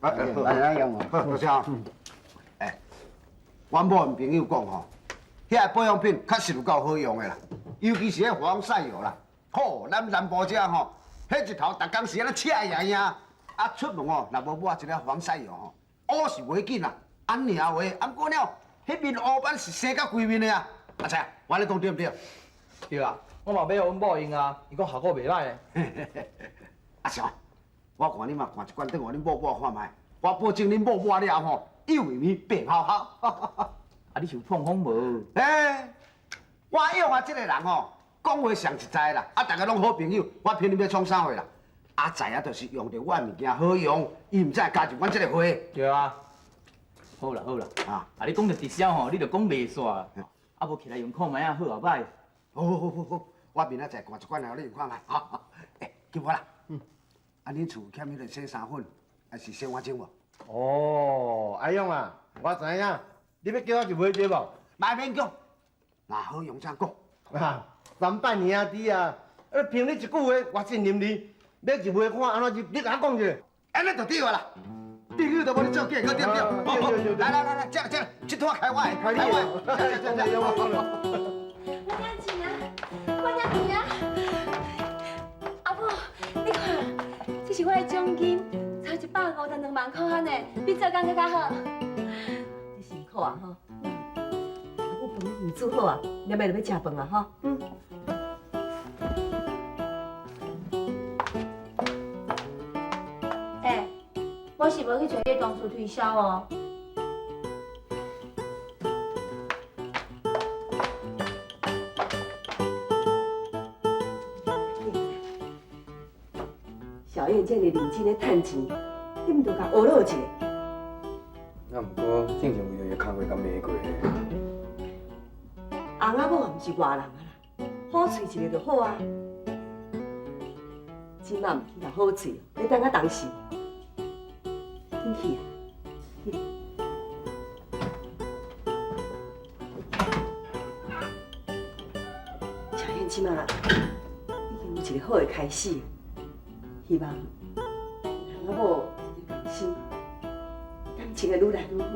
安样嘛。多谢啊。哎，阮某因朋友讲吼，遐保养品确实有够好用的啦，尤其是迄防晒药啦。吼，咱南部遮吼，迄一头逐工是安尼赤呀呀，啊出门吼，若无抹一个防晒药吼，乌是袂紧啦，安尔话，啊不过了，迄面乌斑是生甲规面的啊。阿仔，我咧讲对唔对？对啊，我嘛要互阮某用啊，伊讲效果袂歹的。阿翔，我看你嘛看一罐，等下恁某看卖，我保证恁某抹了吼，幼儿园变好好。啊，你是有碰风无？哎，我用啊，这个人吼，讲话上实在啦，啊，大家拢好朋友，我骗你要创啥货啦？阿仔啊，就是用着我物件好用，伊唔知加入阮这个货。对啊。好啦好啦，啊，你讲着直销吼，你着讲袂煞，啊无起来用看卖啊，好后歹。好，我明仔载看一罐来，你用看卖。好，哎，叫我啦。啊，恁厝欠迄个洗衫粉，还是洗碗巾无？哦，阿勇啊，我知影，你要叫我入买对无？卖免讲，若好用才讲。啊，300年啊弟啊，凭你一句话，我信任你。要入买看安怎入，你甲我讲一下。安尼就对啦。朋友都无你做假，搁对不对？来，这这拖开我的，开我。我领钱啊！阿母，你看，这是我的奖金，才152万块安尼，比做工更较好。你辛苦啊吼！我饭你煮好啊，要要吃饭啊吼。哎，我是无去找迄同事推销哦。小燕这么认真咧趁钱，你唔着甲学落一下？那毋过正常为着伊工课甲骂过咧。翁仔某也毋是外人啊啦，好喙一个就好啊。即马毋去甲好喙，要等到当时。紧去啊！小燕即马已经有一个好的开始，希望翁仔某共心，感情会愈来愈好。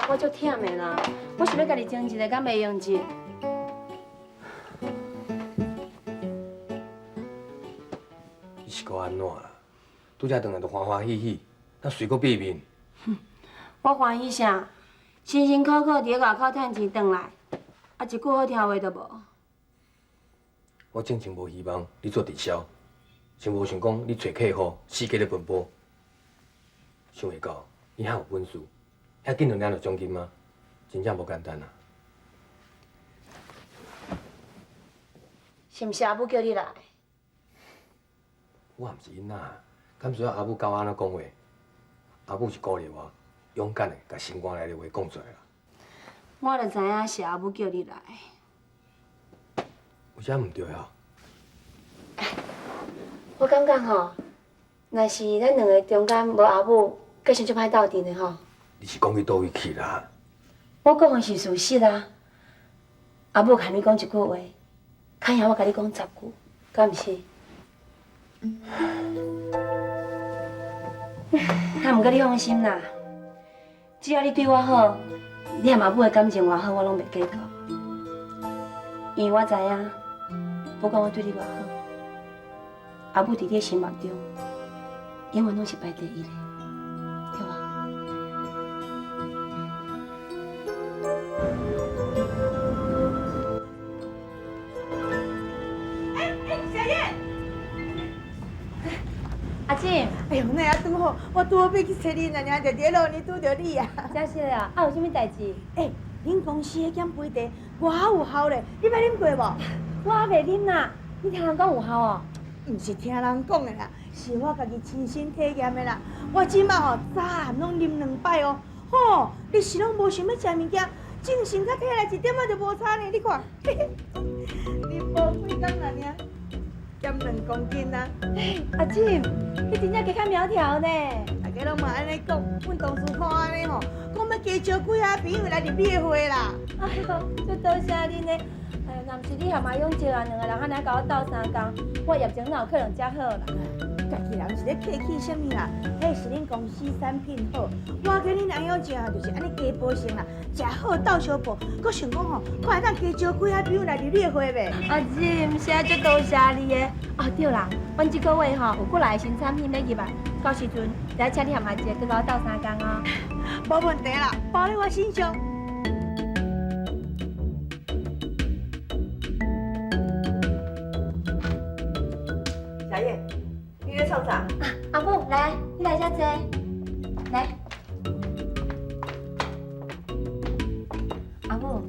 我足忝的啦，我想要家己种一个，敢袂用一？你是搁安怎啦？拄则回来就欢欢喜喜，那随搁变面。我欢喜啥？辛辛苦苦伫咧外口趁钱回来，啊一句好听话都无。我正情无希望你做直销，真无想讲你找客户，四界咧奔波。想会到你遐有本事，遐紧就领到奖金吗？真正无简单啊！是毋是阿母叫你来？我也毋是囡仔，敢需要阿母教我安怎讲话？阿母是鼓励我，勇敢的甲心肝内的话讲出来啦。我就知影是阿母叫你来。有啥毋对啊？我感觉吼，若是咱两个中间无阿母，计算足歹斗阵的吼。你是讲去倒位去啦？我讲的是事实啊。阿母喊你讲一句话，看样我甲你讲10句，敢毋是？啊，毋过你放心啦，只要你对我好，你和阿母的感情偌好，我拢袂计较。因为我知影，不管我对你偌好，阿母伫你心目中，永远拢是排第一的，对吧？小燕，阿静，哎呦，那也拄好，我拄好要去找你，然后就伫路呢拄着你啊。真是啊，啊有啥物代志？哎，恁公司的减肥茶偌有效咧，你捌啉过无？我还袂啉啦，你听人讲有效哦？毋是听人讲的啦，是我家己亲身体验的啦。我即马吼早暗拢啉2摆哦。吼，你是拢无想要食物件，精神较起来一点仔就无差呢。你看，你无几工啦尔，减2公斤啊！阿静，你真正加较苗条呢。大家拢嘛安尼讲，阮同事看安尼吼，讲要加招几下朋友来入你的会啦。哎呦，足多谢恁呢。哎，若毋是你和马勇招啊，2个人安尼甲我斗3工，我业绩哪有可能遮好啦？家己别人是咧客气什么啦？迄是恁公司产品好，我跟恁阿友食就是安尼加保鲜啦，食好倒相补。佮想讲吼，看会当加招几啊朋友来入你的会袂？阿姊，是啊，足多谢你的。哦对啦，阮这个月吼有过来新产品要入来，到时阵再请你含阿姐去甲我斗3工哦。无问题啦，包在我身上。小燕，你在创啥？阿母，来，你来遮坐，来。阿母，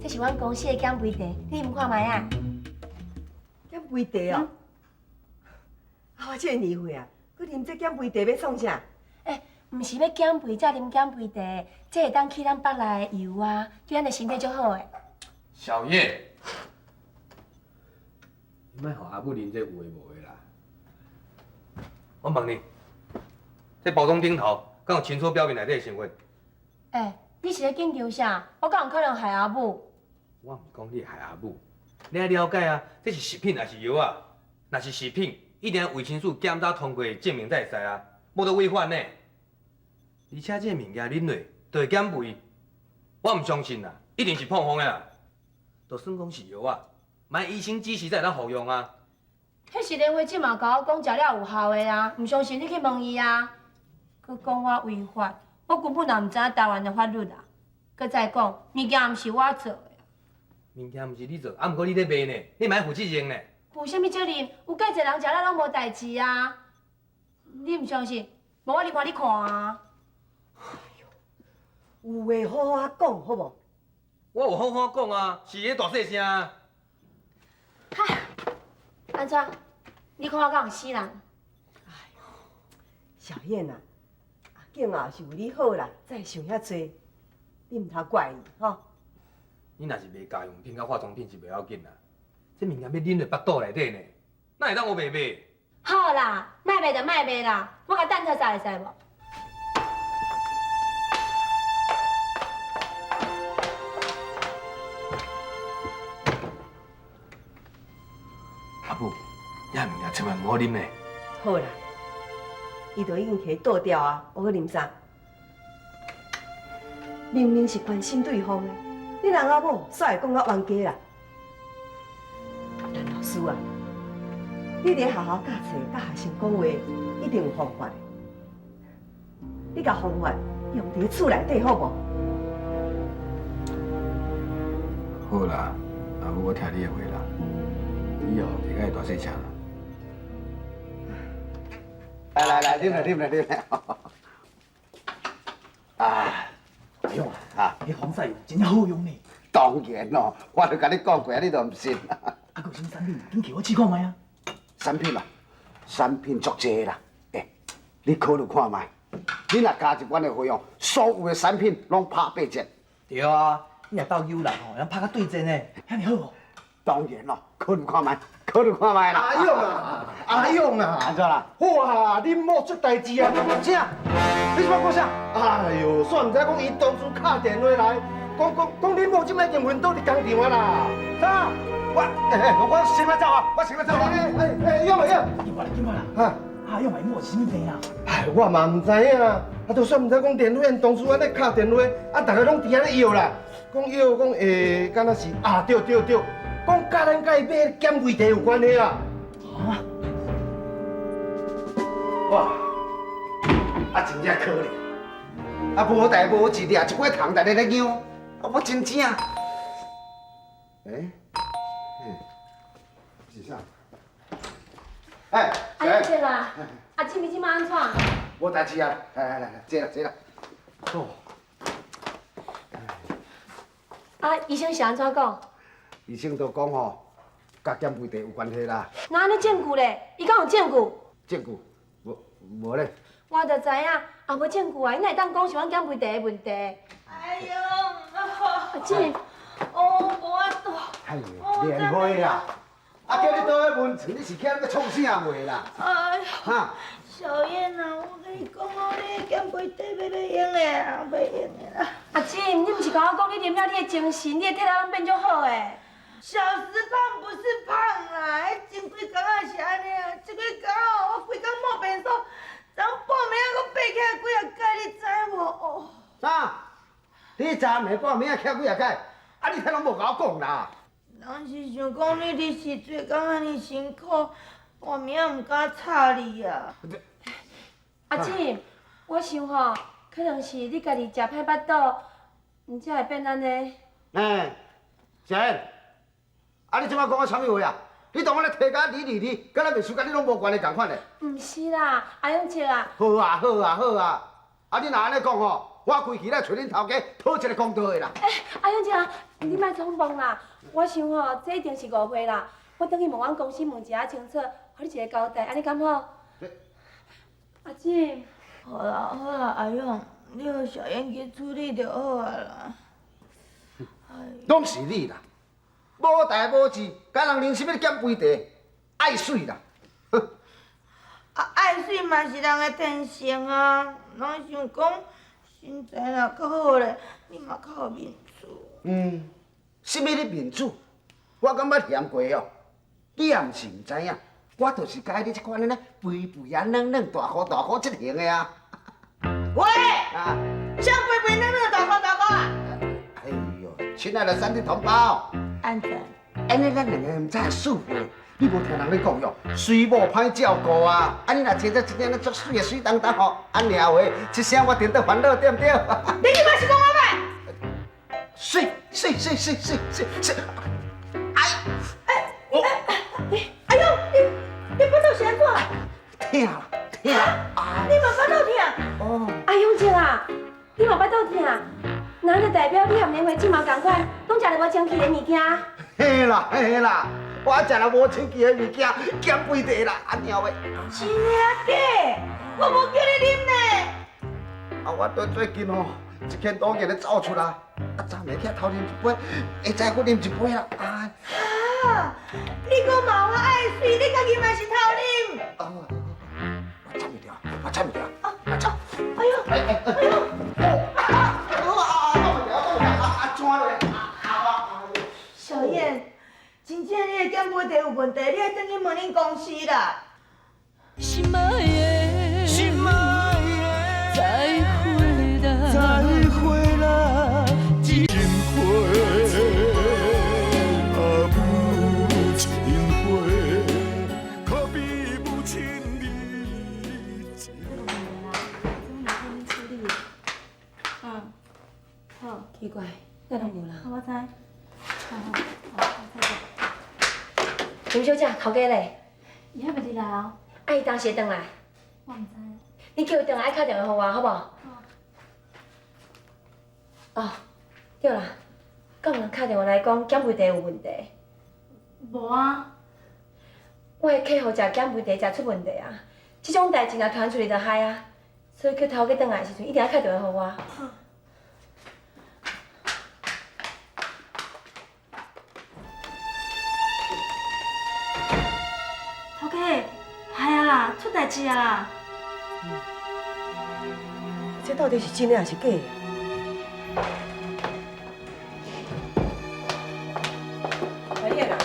这是阮公司的减肥茶，你啉看卖啊？减肥茶哦。我这个年岁啊，佮啉这减肥茶要创啥？毋是要减肥才啉减肥茶，这会当去咱腹内的油啊，对咱的身体足好诶。小叶，你莫互阿母啉这有诶无诶啦。我问你，这包装顶头敢有清楚标明内底的成分？你是咧紧张啥？我敢有可能害阿母？我毋是讲你害阿母，你要了解啊，这是食品还是药啊？若是食品，一定要卫生署检查通过证明才会使啊，无得违反呢。而且这物件啉落就会减肥，我毋相信啦，一定是碰风的啦。就算讲是药啊，莫医生指示才会当服用啊。迄是莲花姐嘛甲我讲食了有效的啊，毋相信你去问伊啊。佮讲我违法，我根本就毋知影台湾的法律啊。佮再讲，物件毋是我做的。物件毋是你做，啊，毋过你咧卖呢，你莫负责任呢。负啥物责任？有介侪人食了拢无代志啊！你毋相信？无我入看你看啊！有话好好讲，好无？我有好好讲啊，是咧大细声啊。嗨，安怎？你看我敢有死人？小燕啊，阿景啊是为你好啦，才会想遐多，你毋通怪伊吼。你若是卖家用品甲化妆品是袂要紧啦，这物件要啉入腹肚内底呢，哪会当我卖卖？好啦，卖卖就卖卖啦，我甲等下会使无？阿母，遐物件千万唔好啉呢。好啦，伊都已经摕倒掉啊，我搁啉啥？明明是关心对方的，你人阿某煞会讲到冤家啦？陈老师啊，你咧学校教册甲学生讲话，一定有方法的。你甲方法用伫厝内底好无？好啦，阿母我听你的话啦，以后别个大细声啦。来，啉来。啊，哎呦啊，迄防晒油真好用呢。当然咯，我都甲你讲过，你都唔信。啊，有啥产品，紧给我试看卖啊。产品啊，产品足济啦。你考虑看卖，你若加入阮的费用，所有的产品拢拍8折。对啊，你若斗友人吼，咱拍甲对阵呢，遐尼好哦。当然咯，考虑看卖啦。阿勇啊，安怎啦？哇，恁某出代志啊！啥？你是要讲啥？哎呦，煞唔知讲伊当初敲电话来，讲恁某即摆已经晕倒伫工厂啊啦。啥？我先来走啊！勇，紧快啦！啊，用埋某是啥物病啊？哎，我嘛唔知影，啊，就算唔知讲电话，当初安尼敲电话，啊，大家拢伫安尼摇啦，讲敢若是啊，对，讲甲咱甲伊买减肥茶有关系啊。啊？哇！真正可怜。无代无志的，一锅糖在咧养，我真正。是啥？阿姨姐啦，阿姊你即摆安怎？无代志啊，来，坐啦。哦。啊，医生是安怎讲？医生都讲吼，甲减肥茶有关系啦。那安尼证据咧？伊敢有证据？证据？无咧。我就知影，啊无证据啊，伊哪会当讲是阮减肥茶的问题？哎呦，阿姊，无法度。哎呦，莲花啦！叫你倒去问床，你是徛咧创啥话啦？哎呀，哈？小燕啊，我跟你讲哦，你减肥茶要用的啊，袂用的啦。阿姊，你毋是甲我讲你啉了你的精神，你的体力拢变足好诶？小时胖不是胖啦，迄前几工仔是安尼啊，这几工哦，我规工莫变昨暝半暝啊，徛几啊摆，啊你听拢无甲我讲啦。人是想讲你日时做工安尼辛苦，半暝啊毋敢吵你啊。阿姊，我想吼，可能是你家己食歹腹肚，毋才会变安尼。贤，啊你即摆讲我啥物话啊？你当我咧提家你，敢若秘书甲你拢无关系共款咧？毋是啦，阿勇姐啊。好啊！啊你若安尼讲吼，我规气来找恁头家讨一个公道的啦。阿勇姐啊，你莫匆忙啦。我想吼，这一定是误会啦。我等去问阮公司问一下清楚，互你一个交代，安尼敢好？阿姊。好啦，阿勇，你让小燕去处理就好啊啦。拢是你啦，无代无志，甲人人心要减肥茶，爱水啦。啊，爱水嘛是人的天性啊，人想讲身材若较好咧，你嘛较有面子。什么咧面子？我感觉嫌过哦。你也毋是毋知影，我就是喜你这款咧肥肥啊嫩嫩、大块大块这型的啊。喂，啊，啥肥肥嫩嫩、大块大块啊？哎呦，亲爱的三弟同胞，安怎？安尼咱两个毋才会舒服。你无听人咧讲哟，水某歹照顾啊！啊，你若找到一顶咧足水的水当当吼，安尔话，一声我顶到烦恼，对不对？你即摆是讲我歹？水，哎呦，你腹肚是安怎？疼啦！你嘛腹肚疼？哦，阿勇姐啊，你嘛腹肚疼，那就代表你和年华即嘛同款，拢食了无清气的物件。嘿啦，我食了无清气的物件，减肥茶啦，安尔话。真啊假？我无叫你啉呢。啊，我最近哦，一天多日咧走出来，啊，昨暝起来偷啉一杯，会知我啉一杯啦，啊！啊！你搁骂我爱水，你家己嘛是偷啉。我掺袂掉，哎呦！小燕，真正你的减肥茶有问题，你爱转去问恁公司啦。心爱的，再会啦，金花啊母亲花，可比母亲你情。好，奇怪，咱拢无人。我知。林小姐，头家咧？伊还袂入来哦。啊，伊当时会转来。我毋知。你叫伊转来，爱敲电话给我，好无？哦，对啦，敢有人敲电话来讲减肥茶有问题？无啊。我的客户食减肥茶食出问题啊！这种代志若传出去就害啊！所以叫头家转来的时阵，一定要敲电话给我。头家，系啊啦，出代志啊啦！这到底是真的还是假的？小燕啊，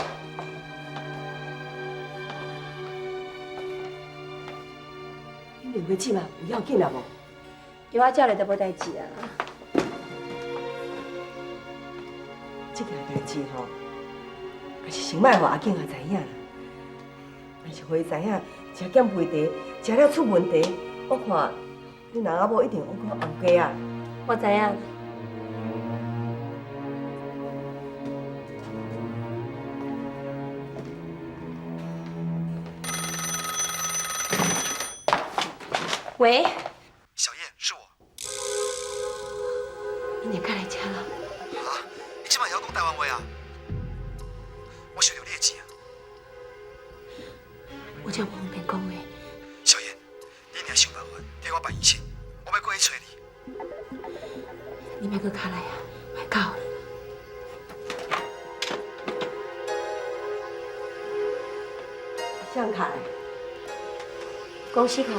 你两个姊妹有要紧啊无？有我照咧就无代志啊。这件代志吼，也是先莫互阿景也知影啦。但是互伊知影食减肥茶食了出问题，我看你人阿某一定有可冤家啊。我知影。喂，小燕，是我。你哪敢来吃了？啊，你今晚也要讲台湾话啊？我想到你的钱啊。我就无方便讲话。小燕，你一定要想办法替我办一切，我要过去找你。你莫搁卡来啊，我告你。谁人卡来？公司卡。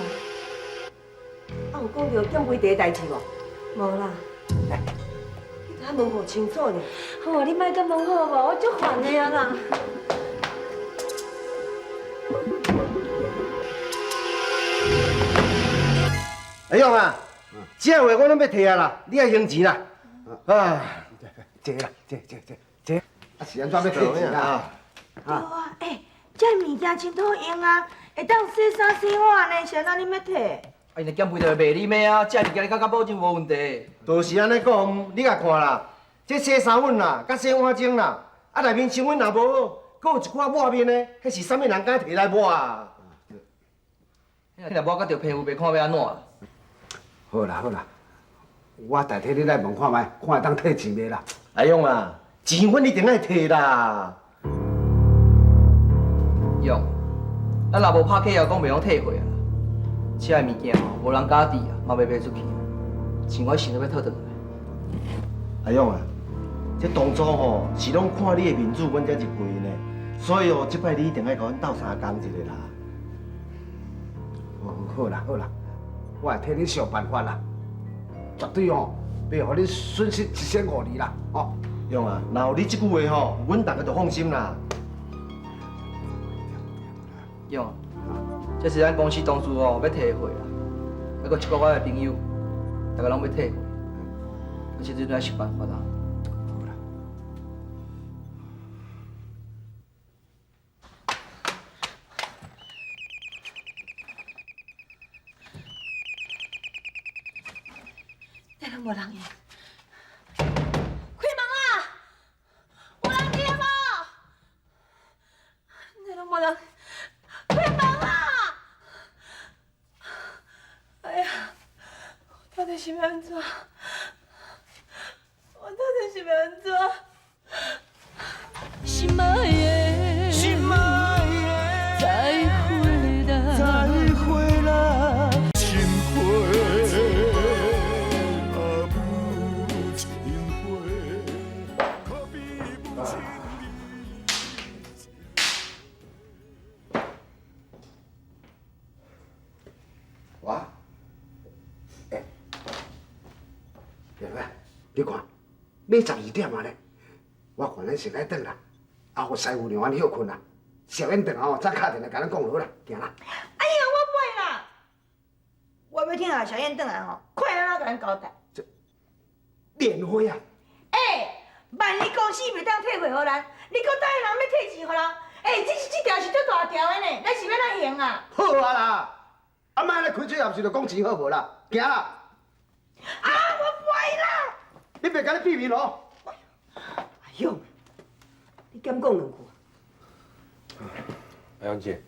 啊，有讲到减肥茶的代志无？无啦。你敢问无清楚呢？好，你莫搁问好无？我足烦的啊啦。阿勇啊，这话我拢要摕啊啦，你爱还钱啦。啊，坐啦，坐。啊是安怎要退钱啊？对啊，这物件真好用啊，会当洗衫洗碗呢，是安怎你要摕？啊，因为减肥就卖你咩啊？这物件你感觉保证无问题。就是安尼讲，你甲看啦，这洗衫粉啦，甲洗碗精啦，啊内面成分若无好，搁有一寡抹面呢，迄是啥物人敢摕来抹啊？你若抹甲着皮肤，袂看要安怎啦？好啦，我代替你来问看卖，看会当退钱袂啦？阿勇啊，钱阮一定爱摕啦。用，咱若无拍客也讲袂用退货啊。这个物件吼，无人家己啊，嘛袂卖出去。钱我想都要讨回来。阿勇啊，这当初吼是拢看你的面子，阮才入会呢。所以哦，这摆你一定爱甲阮斗相共一下啦。好啦，我会替你想办法啦，绝对哦，袂互你损失1500啦，哦。勇啊，若有你这句话吼，阮大家就放心啦。用，这是咱公司当初哦要退货啦，还佫一个我的朋友，大家拢要退货，而且这都要想办法啦。这拢无人应。开门啊！有人伫无？这拢无人。开门啊！哎呀，我到底是要安怎？我到底是要安怎？心爱的，心爱的，再回来，情花啊不情花，可比不情我，两位，你看，要12点啊呢，我看咱先来转啦，啊，互师傅让阮休困啦。小燕等后再打电话甲咱讲好啦，行啦。哎呀，我袂啦！我要听啊，小燕转来吼，快点甲咱交代。年会啊！万一公司袂当退货互咱，你搁答应人要退钱互人？这条是足大条的呢，咱是要哪行啊？好啊啦，啊莫咧开嘴合是就讲钱好无啦，行啦。啊，我袂啦！你别甲你避免哦。阿勇，你减讲两句。阿勇姐，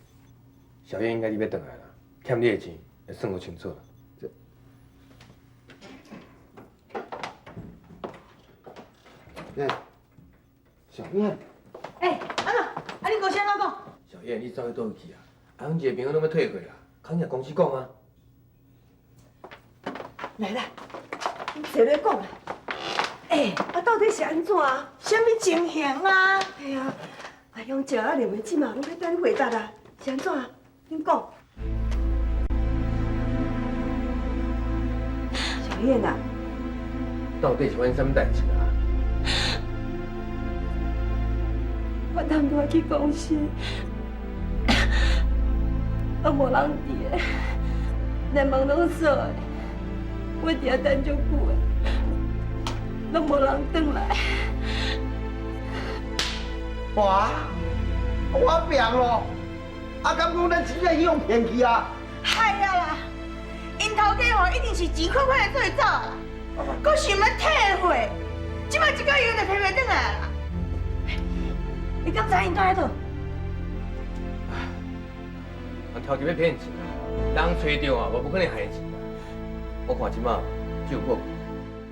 小燕应该你要回来啦，欠你的钱也算我清楚了。小燕，安怎？啊，你讲啥讲？小燕，你走去倒去啊？阿勇姐朋友拢要退货啦，肯定公司讲啊。来啦，你坐来讲啦。啊，到底是安怎啊？什么情形啊？哎呀，阿勇姐啊，两位姊妹拢要等你回答啦，是安怎啊？恁讲。小燕啊，到底是发生什么代志啊？我当初去公司，都无人伫的，连门拢锁的，我伫遐等足久的，拢无人转来。哇，我病咯！啊，敢讲咱真正用骗去啊？害啊啦！因头家吼一定是钱快快的做走啦，搁想要退货，即摆一个月就退袂转来啦。你敢知因住喺倒？人头前要骗钱啊，人找到啊，无不可能害钱啊。我看即马只有我。